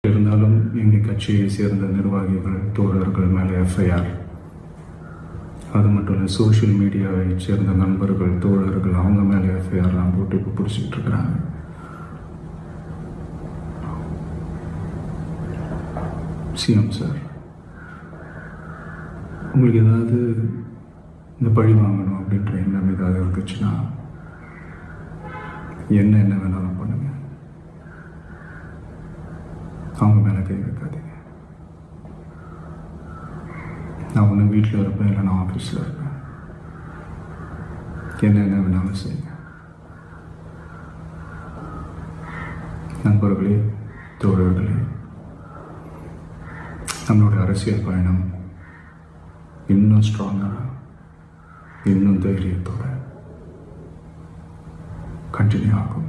இருந்தாலும் எங்கள் கட்சியை சேர்ந்த நிர்வாகிகள் தோழர்கள் மேலே எஃப்ஐஆர். அது மட்டும் இல்லை, சோஷியல் மீடியாவை சேர்ந்த நண்பர்கள் தோழர்கள் அவங்க மேலே எஃப்ஐஆர்லாம் போட்டு இப்போ பிடிச்சிக்கிட்டு இருக்கிறாங்க. சிஎம் சார், உங்களுக்கு ஏதாவது இந்த பழி வாங்கணும் அப்படின்ற எண்ணம் ஏதாவது இருந்துச்சுன்னா என்ன வேணாலும் பண்ணுங்க. அவங்க மேலே கை வைக்காதீங்க. நான் ஒன்று வீட்டில் இருப்பேன், இல்லை நான் ஆஃபீஸில் இருப்பேன். என்ன வேணாலும் செய்யுங்க. நண்பர்களே, தோழர்களே, நம்மளுடைய அரசியல் பயணம் இன்னும் ஸ்ட்ராங்காக, இன்னும் தைரியத்தோட கண்டினியூ ஆகும்.